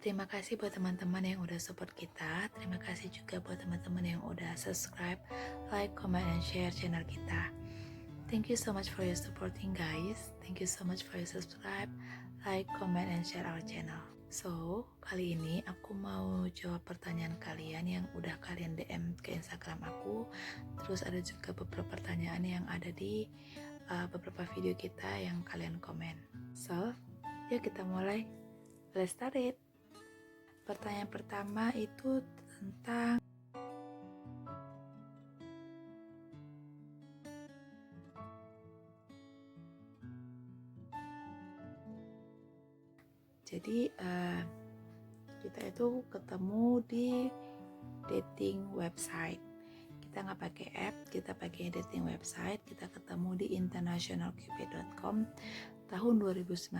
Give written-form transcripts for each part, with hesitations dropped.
Terima kasih buat teman-teman yang udah support kita. Terima kasih juga buat teman-teman yang udah subscribe, like, comment, and share channel kita. Thank you so much for your supporting guys. Thank you so much for your subscribe, like, comment, and share our channel. So, kali ini aku mau jawab pertanyaan kalian yang udah kalian DM ke Instagram aku. Terus ada juga beberapa pertanyaan yang ada di beberapa video kita yang kalian komen. So, yuk kita mulai. Let's start it. Pertanyaan pertama itu tentang jadi kita itu ketemu di dating website. Kita nggak pakai app, kita pakai dating website. Kita ketemu di internationalcupid.com tahun 2019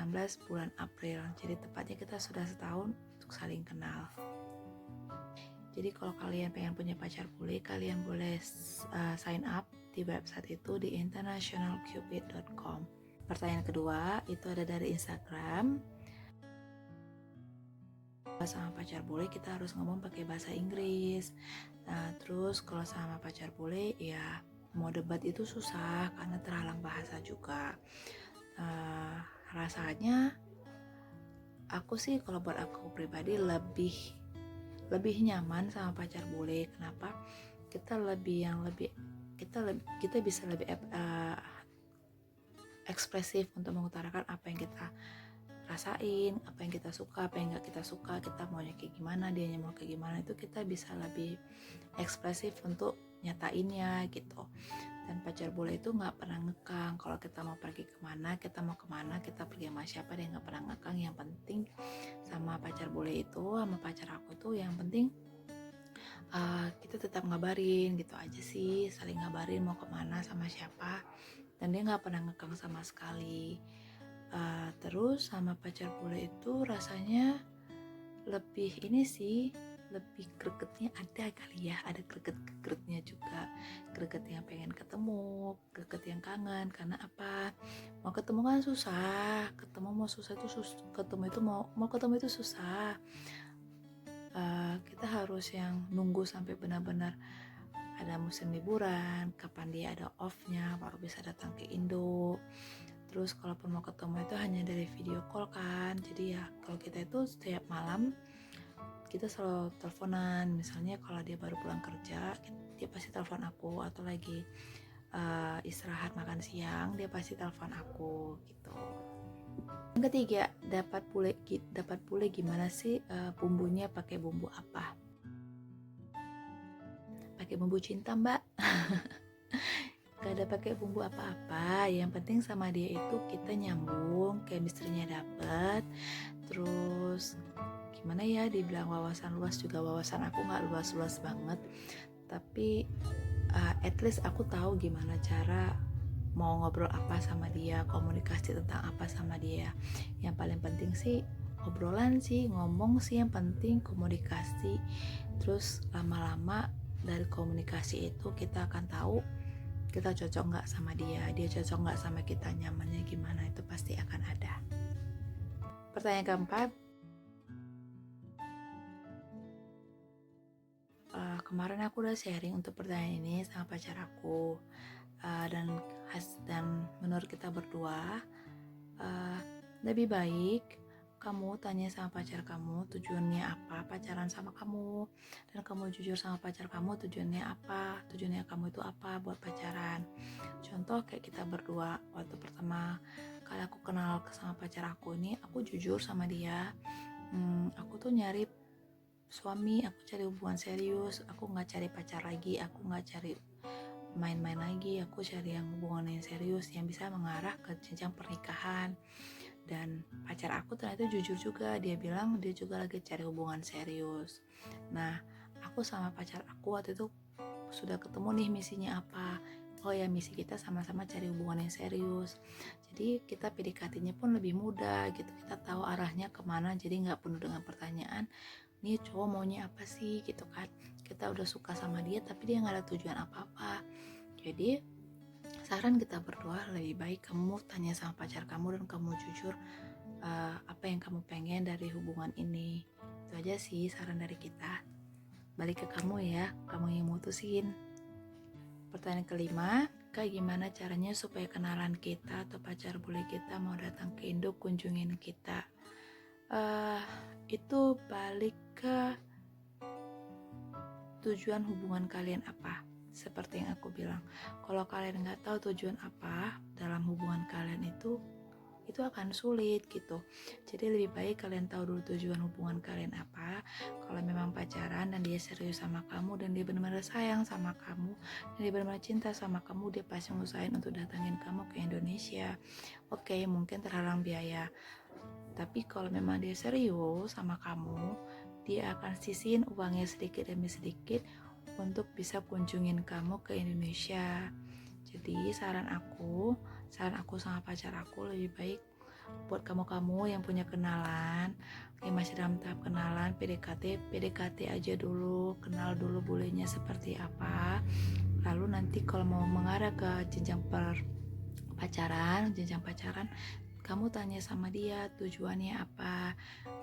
bulan April. Jadi tepatnya kita sudah setahun untuk saling kenal. Jadi kalau kalian pengen punya pacar bule, kalian boleh sign up di website itu di internationalcupid.com. Pertanyaan kedua itu ada dari Instagram. Sama pacar bule kita harus ngomong pakai bahasa Inggris. Nah, terus kalau sama pacar bule ya mau debat itu susah karena terhalang bahasa juga. Rasanya aku sih kalau buat aku pribadi lebih nyaman sama pacar bule. Kenapa? Kita bisa lebih ekspresif untuk mengutarakan apa yang kita rasain, apa yang kita suka, apa yang gak kita suka, kita maunya kayak gimana, dianya mau kayak gimana, itu kita bisa lebih ekspresif untuk nyatainnya gitu. Dan pacar bule itu gak pernah ngekang. Kalau kita mau pergi kemana, kita mau kemana, kita pergi sama siapa, dia gak pernah ngekang. Yang penting sama pacar bule itu, sama pacar aku tuh yang penting kita tetap ngabarin gitu aja sih, saling ngabarin mau kemana sama siapa, dan dia gak pernah ngekang sama sekali. Terus sama pacar bule itu rasanya lebih lebih gregetnya ada kali ya, ada gregetnya juga, greget yang pengen ketemu, greget yang kangen. Karena apa? Mau ketemu kan susah, mau ketemu itu susah. Kita harus yang nunggu sampai benar-benar ada musim liburan, kapan dia ada off-nya baru bisa datang ke Indo. Terus kalaupun mau ketemu itu hanya dari video call kan. Jadi ya kalau kita itu setiap malam kita selalu teleponan. Misalnya kalau dia baru pulang kerja, dia pasti telepon aku, atau lagi istirahat makan siang, dia pasti telepon aku gitu. Yang ketiga, dapat bule gimana sih bumbunya, pakai bumbu apa? Pakai bumbu cinta, Mbak. Gak ada pakai bumbu apa-apa, yang penting sama dia itu kita nyambung, chemistry-nya dapet. Terus gimana ya, dibilang wawasan luas juga, wawasan aku gak luas-luas banget, tapi at least aku tahu gimana cara mau ngobrol apa sama dia, komunikasi tentang apa sama dia. Yang paling penting sih obrolan sih, ngomong sih yang penting, komunikasi. Terus lama-lama dari komunikasi itu kita akan tahu kita cocok nggak sama dia cocok nggak sama kita, nyamannya gimana, itu pasti akan ada. Pertanyaan keempat, kemarin aku udah sharing untuk pertanyaan ini sama pacar aku, dan menurut kita berdua lebih baik kamu tanya sama pacar kamu tujuannya apa pacaran sama kamu, dan kamu jujur sama pacar kamu tujuannya kamu itu apa buat pacaran. Contoh kayak kita berdua, waktu pertama kali aku kenal sama pacar aku ini, aku jujur sama dia. Aku tuh nyari suami, aku cari hubungan serius, aku gak cari pacar lagi, aku gak cari main-main lagi, aku cari yang hubungan yang serius yang bisa mengarah ke jenjang pernikahan. Dan pacar aku ternyata jujur juga, dia bilang dia juga lagi cari hubungan serius. Nah, aku sama pacar aku waktu itu sudah ketemu nih misinya apa. Oh ya, misi kita sama-sama cari hubungan yang serius. Jadi kita PDKT-nya pun lebih mudah gitu, kita tahu arahnya kemana, jadi gak penuh dengan pertanyaan nih cowok maunya apa sih gitu kan. Kita udah suka sama dia tapi dia gak ada tujuan apa-apa. Jadi saran kita berdua, lebih baik kamu tanya sama pacar kamu dan kamu jujur apa yang kamu pengen dari hubungan ini. Itu aja sih saran dari kita. Balik ke kamu ya, kamu yang mutusin. Pertanyaan kelima, Kak, gimana caranya supaya kenalan kita atau pacar bule kita mau datang ke Indo kunjungin kita? Itu balik ke tujuan hubungan kalian apa. Seperti yang aku bilang, kalau kalian nggak tahu tujuan apa dalam hubungan kalian itu akan sulit gitu. Jadi lebih baik kalian tahu dulu tujuan hubungan kalian apa. Kalau memang pacaran dan dia serius sama kamu dan dia benar-benar sayang sama kamu dan dia benar-benar cinta sama kamu, dia pasti ngusahain untuk datangin kamu ke Indonesia. Oke, mungkin terhalang biaya, tapi kalau memang dia serius sama kamu, dia akan sisihin uangnya sedikit demi sedikit untuk bisa kunjungin kamu ke Indonesia. Jadi saran aku sama pacar aku, lebih baik buat kamu-kamu yang punya kenalan, yang masih dalam tahap kenalan, PDKT aja dulu, kenal dulu bulenya seperti apa. Lalu nanti kalau mau mengarah ke jenjang pacaran, kamu tanya sama dia tujuannya apa,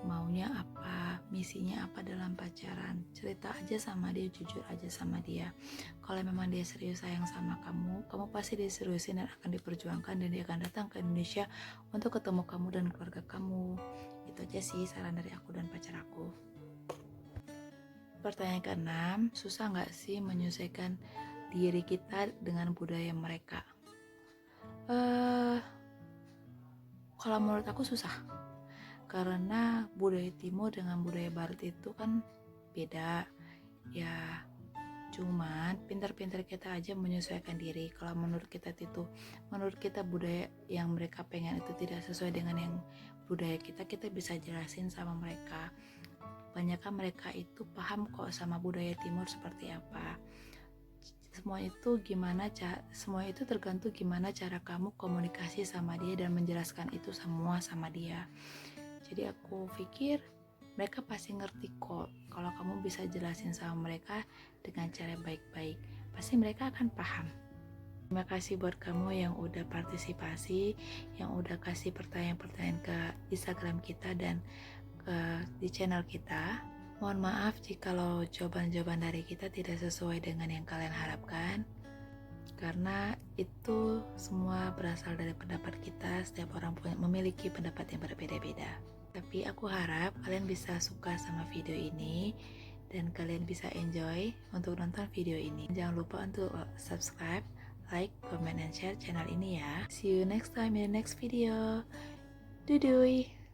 maunya apa, misinya apa dalam pacaran. Cerita aja sama dia, jujur aja sama dia. Kalau memang dia serius sayang sama kamu pasti diseriusin dan akan diperjuangkan, dan dia akan datang ke Indonesia untuk ketemu kamu dan keluarga kamu. Itu aja sih saran dari aku dan pacar aku. Pertanyaan ke-6, susah nggak sih menyesuaikan diri kita dengan budaya mereka? Kalau menurut aku susah, karena budaya timur dengan budaya barat itu kan beda ya. Cuman pintar-pintar kita aja menyesuaikan diri. Kalau menurut kita budaya yang mereka pengen itu tidak sesuai dengan yang budaya kita bisa jelasin sama mereka. Banyak mereka itu paham kok sama budaya timur seperti apa. Semua itu tergantung gimana cara kamu komunikasi sama dia dan menjelaskan itu semua sama dia. Jadi aku pikir mereka pasti ngerti kok kalau kamu bisa jelasin sama mereka dengan cara baik-baik. Pasti mereka akan paham. Terima kasih buat kamu yang udah partisipasi, yang udah kasih pertanyaan-pertanyaan ke Instagram kita dan di channel kita. Mohon maaf jikalau jawaban-jawaban dari kita tidak sesuai dengan yang kalian harapkan, karena itu semua berasal dari pendapat kita. Setiap orang memiliki pendapat yang berbeda-beda. Tapi aku harap kalian bisa suka sama video ini dan kalian bisa enjoy untuk nonton video ini. Jangan lupa untuk subscribe, like, comment, and share channel ini ya. See you next time in the next video. Doei!